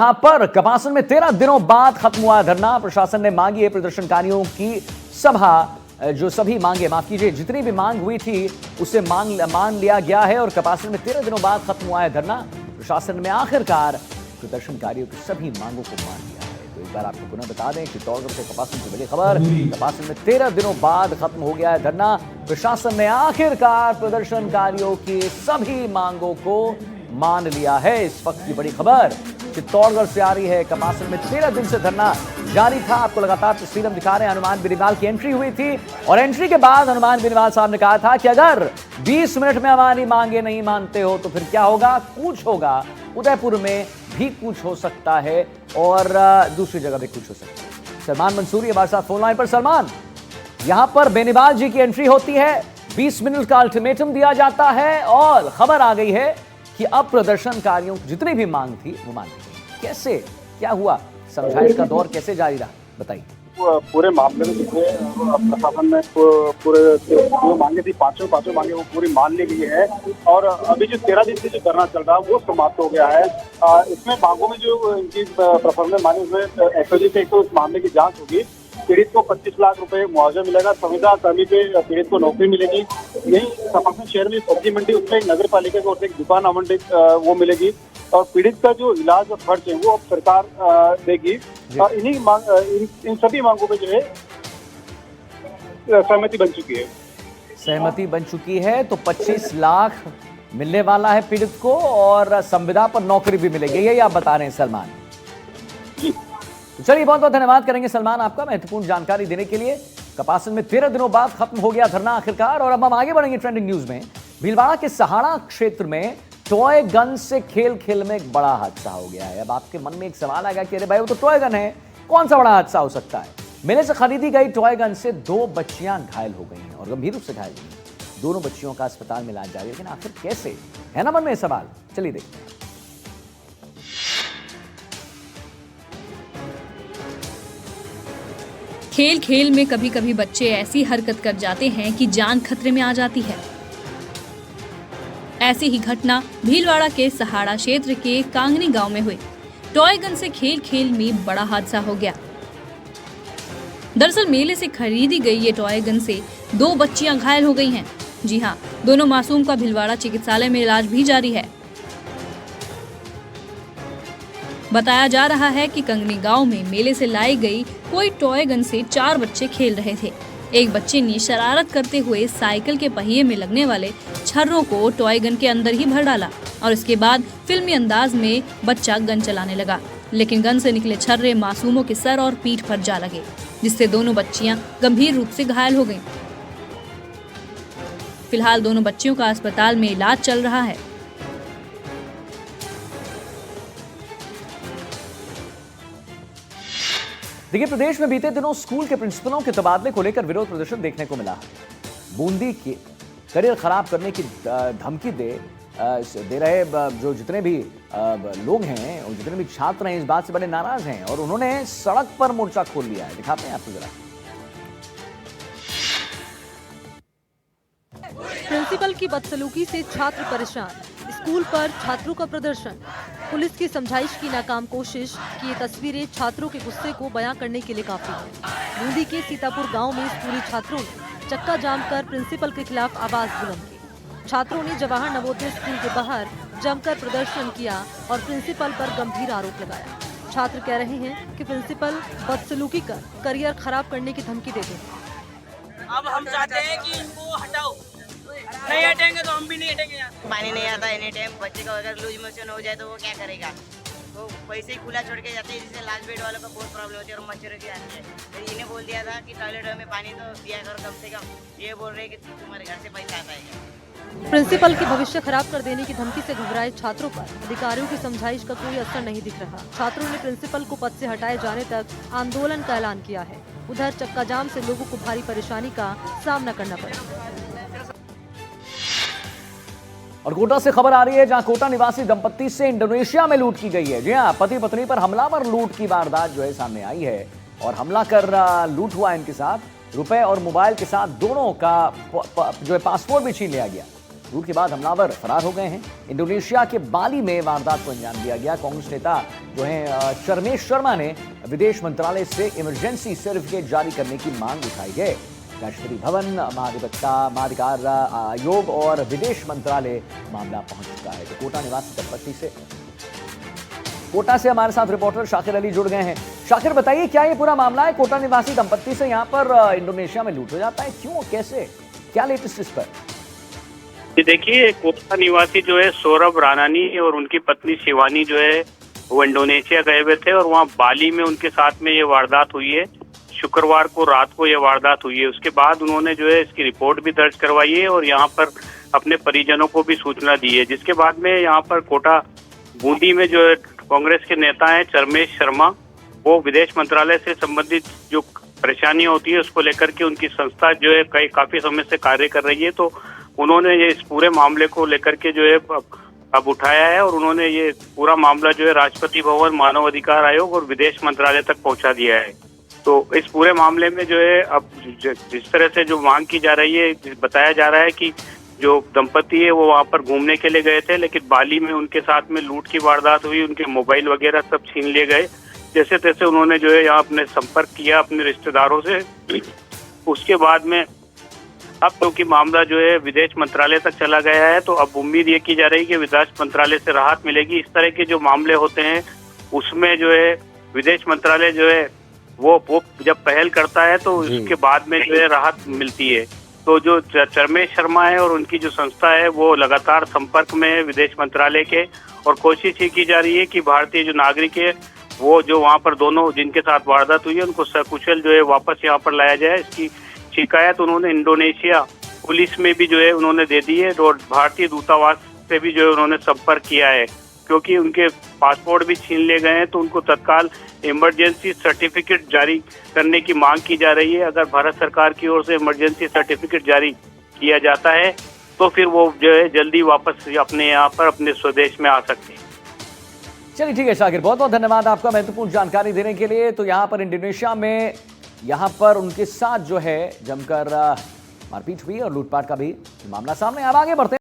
यहां पर कपासन में 13 दिनों बाद खत्म हुआ धरना। प्रशासन ने मांगी है प्रदर्शनकारियों की सभा, जो सभी मांगे, माफ कीजिए, जितनी भी मांग हुई थी उसे मान लिया गया है और कपासन में 13 दिनों बाद खत्म हुआ है धरना। प्रशासन ने आखिरकार प्रदर्शनकारियों की सभी मांगों को मान लिया है। तो एक बार आपको पुनः बता दें कि चित्तौड़गढ़ से कपासन से मिली खबर, कपासन में 13 दिनों बाद खत्म हो गया है धरना। प्रशासन ने आखिरकार प्रदर्शनकारियों की सभी मांगों को मान लिया है। इस वक्त की बड़ी खबर चित्तौड़गढ़ से आ रही है। कपासन में 13 दिन से धरना जारी था। आपको लगातार तस्वीर हम दिखा रहे हैं। हनुमान बेनीवाल की एंट्री हुई थी और एंट्री के बाद हनुमान बेनीवाल साहब ने कहा था कि अगर 20 मिनट में हमारी मांगे नहीं मानते हो तो फिर क्या होगा, कूच होगा। उदयपुर में भी कूच हो सकता है और दूसरी जगह भी कूच हो सकता है। सलमान मंसूरी हमारे साथ फोन लाइन पर। सलमान, यहां पर बेनीवाल जी की एंट्री होती है, 20 मिनट का अल्टीमेटम दिया जाता है और खबर आ गई है कि अब प्रदर्शनकारियों की जितनी भी मांग थी वो मान ली गई। कैसे, क्या हुआ, समझाइश का दौर कैसे जारी रहा, बताइए। पूरे मामले में जिसमें प्रशासन ने पूरे जो मांगे थी पांचों मांगे वो पूरी मान ली गई है और अभी जो 13 दिन से जो धरना चल रहा है वो समाप्त हो गया है। इसमें मांगों में जो इनकी प्रशासन ने मांगी उसमें एसओजी से तो इस मामले की जांच होगी। पीड़ित को 25 लाख रुपए मुआवजा मिलेगा, संविदा कर्मी पे पीड़ित को नौकरी मिलेगी। यही कपासन शहर में सब्जी मंडी, उसमें एक नगर पालिका की ओर से एक दुकान आवंटित वो मिलेगी और पीड़ित का जो इलाज और खर्च है वो अब सरकार देगी। और इन सभी मांगों पे जो है सहमति बन चुकी है। सहमति बन चुकी है तो 25 लाख मिलने वाला है पीड़ित को और संविदा पर नौकरी भी मिलेगी, यही आप बता रहे हैं सलमान। चलिए, बहुत बहुत धन्यवाद करेंगे सलमान आपका महत्वपूर्ण जानकारी देने के लिए। कपासन में 13 दिनों बाद खत्म हो गया धरना आखिरकार। और अब हम आगे बढ़ेंगे ट्रेंडिंग न्यूज में। भीलवाड़ा के सहाड़ा क्षेत्र में टॉय गन से खेल में एक बड़ा हादसा हो गया है। अब आपके मन में एक सवाल आएगा कि अरे भाई वो तो टॉय गन है, कौन सा बड़ा हादसा हो सकता है। मेले से खरीदी गई टॉय गन से 2 बच्चियां घायल हो गई हैं और गंभीर रूप से घायल हुई हैं। दोनों बच्चियों का अस्पताल में इलाज जारी है, लेकिन आखिर कैसे, है ना मन में सवाल। चलिए देखते हैं। खेल खेल में कभी कभी बच्चे ऐसी हरकत कर जाते हैं कि जान खतरे में आ जाती है। ऐसी ही घटना भीलवाड़ा के सहाड़ा क्षेत्र के कांगनी गांव में हुई। टॉय गन से खेल में बड़ा हादसा हो गया। दरअसल मेले से खरीदी गई ये टॉय गन से 2 बच्चियां घायल हो गई हैं। जी हां, दोनों मासूम का भीलवाड़ा चिकित्सालय में इलाज भी जारी है। बताया जा रहा है कि कंगनी गांव में मेले से लाई गई कोई टॉय गन से 4 बच्चे खेल रहे थे। एक बच्चे ने शरारत करते हुए साइकिल के पहिए में लगने वाले छर्रों को टॉय गन के अंदर ही भर डाला और उसके बाद फिल्मी अंदाज में बच्चा गन चलाने लगा, लेकिन गन से निकले छर्रे मासूमों के सर और पीठ पर जा लगे, जिससे दोनों बच्चियां गंभीर रूप से घायल हो गईं। फिलहाल दोनों बच्चियों का अस्पताल में इलाज चल रहा है। देखिए, प्रदेश में बीते दिनों स्कूल के प्रिंसिपलों के तबादले को लेकर विरोध प्रदर्शन देखने को मिला। बूंदी के करियर खराब करने की धमकी दे रहे जो जितने भी लोग हैं और जितने भी छात्र हैं इस बात से बड़े नाराज हैं और उन्होंने सड़क पर मोर्चा खोल लिया है। दिखाते हैं आपको जरा। प्रिंसिपल की बदसलूकी से छात्र परेशान, स्कूल पर छात्रों का प्रदर्शन, पुलिस की समझाइश की नाकाम कोशिश की ये तस्वीरें छात्रों के गुस्से को बयां करने के लिए काफी है। बूंदी के सीतापुर गांव में स्कूली छात्रों ने चक्का जाम कर प्रिंसिपल के खिलाफ आवाज बुलंद की। छात्रों ने जवाहर नवोदय स्कूल के बाहर जमकर प्रदर्शन किया और प्रिंसिपल पर गंभीर आरोप लगाया। छात्र कह रहे हैं कि प्रिंसिपल बदसलूकी कर करियर खराब करने की धमकी देते हैं। अब हम चाहते हैं कि इनको हटाओ, नहीं हटेंगे तो हम भी नहीं हटेंगे। पानी नहीं आता एनी टाइम, बच्चे का अगर लूज मोशन हो जाए तो वो क्या करेगा, वो वैसे ही खुला छोड़ के जाते हैं, जिससे लास्ट बेड वालों का बहुत प्रॉब्लम होती है और मच्छरों की आती है। तो इन्हें बोल दिया था कि टॉयलेट में पानी तो दिया करो कम से कम, ये बोल रहे हैं कि तुम्हारे घर से पैसा आता है। प्रिंसिपल के भविष्य खराब कर देने की धमकी से घबराए छात्रों पर अधिकारियों की समझाइश का कोई असर नहीं दिख रहा। छात्रों ने प्रिंसिपल को पद से हटाए जाने तक आंदोलन का ऐलान किया है। उधर चक्का जाम से लोगों को भारी परेशानी का सामना करना पड़ा। और कोटा से खबर आ रही है, जहां कोटा निवासी दंपत्ति से इंडोनेशिया में लूट की गई है। जी हां, पति पत्नी पर हमलावर लूट की वारदात जो है सामने आई है और हमला कर लूट हुआ इनके साथ। रुपए और मोबाइल के साथ दोनों का जो है पासपोर्ट भी छीन लिया गया। लूट के बाद हमलावर फरार हो गए हैं। इंडोनेशिया के बाली में वारदात को अंजाम दिया गया। कांग्रेस नेता जो हैं शर्मेश शर्मा ने विदेश मंत्रालय से इमरजेंसी सर्टिफिकेट जारी करने की मांग उठाई है। राष्ट्रपति भवन, महाधिवक्ता, मानवाधिकार आयोग और विदेश मंत्रालय मामला पहुंच चुका है। तो कोटा निवासी दंपत्ति से कोटा से हमारे साथ रिपोर्टर शाकिर अली जुड़ गए हैं। शाकिर, बताइए क्या ये पूरा मामला है? कोटा निवासी दंपत्ति से यहाँ पर इंडोनेशिया में लूट हो जाता है, क्यों, कैसे, क्या लेटेस्ट इस पर? देखिए, कोटा निवासी जो है सौरभ रानानी और उनकी पत्नी शिवानी जो है वो इंडोनेशिया गए हुए थे और वहाँ बाली में उनके साथ में ये वारदात हुई है। शुक्रवार को रात को ये वारदात हुई है। उसके बाद उन्होंने जो है इसकी रिपोर्ट भी दर्ज करवाई है और यहाँ पर अपने परिजनों को भी सूचना दी है। जिसके बाद में यहाँ पर कोटा बूंदी में जो है कांग्रेस के नेता हैं शर्मेश शर्मा, वो विदेश मंत्रालय से संबंधित जो परेशानियां होती है उसको लेकर के उनकी संस्था जो है काफी समय से कार्य कर रही है। तो उन्होंने ये इस पूरे मामले को लेकर के जो है अब उठाया है और उन्होंने ये पूरा मामला जो है राष्ट्रपति भवन, मानव अधिकार आयोग और विदेश मंत्रालय तक पहुंचा दिया है। तो इस पूरे मामले में जो है अब जिस तरह से जो मांग की जा रही है, बताया जा रहा है कि जो दंपति है वो वहाँ पर घूमने के लिए गए थे, लेकिन बाली में उनके साथ में लूट की वारदात हुई, उनके मोबाइल वगैरह सब छीन लिए गए। जैसे तैसे उन्होंने जो है यहाँ अपने संपर्क किया अपने रिश्तेदारों से। उसके बाद में अब क्योंकि मामला जो है विदेश मंत्रालय तक चला गया है, तो अब उम्मीद ये की जा रही है कि विदेश मंत्रालय से राहत मिलेगी। इस तरह के जो मामले होते हैं उसमें जो है विदेश मंत्रालय जो है वो जब पहल करता है तो उसके बाद में जो है राहत मिलती है। तो जो शर्मेश शर्मा है और उनकी जो संस्था है वो लगातार संपर्क में है विदेश मंत्रालय के और कोशिश ये की जा रही है कि भारतीय जो नागरिक है वो जो वहाँ पर दोनों जिनके साथ वारदात हुई है उनको सकुशल जो है वापस यहाँ पर लाया जाए। इसकी शिकायत उन्होंने इंडोनेशिया पुलिस में भी जो है उन्होंने दे दी है और भारतीय दूतावास से भी जो है उन्होंने संपर्क किया है, क्योंकि उनके पासपोर्ट भी छीन लिए गए हैं। तो उनको तत्काल इमरजेंसी सर्टिफिकेट जारी करने की मांग की जा रही है। अगर भारत सरकार की ओर से इमरजेंसी सर्टिफिकेट जारी किया जाता है तो फिर वो जो है जल्दी वापस अपने यहाँ पर अपने स्वदेश में आ सकते हैं। चलिए ठीक है शाकिर, बहुत बहुत धन्यवाद आपका महत्वपूर्ण जानकारी देने के लिए। तो यहाँ पर इंडोनेशिया में यहाँ पर उनके साथ जो है जमकर मारपीट हुई और लूटपाट का भी मामला सामने। अब आगे बढ़ते हैं।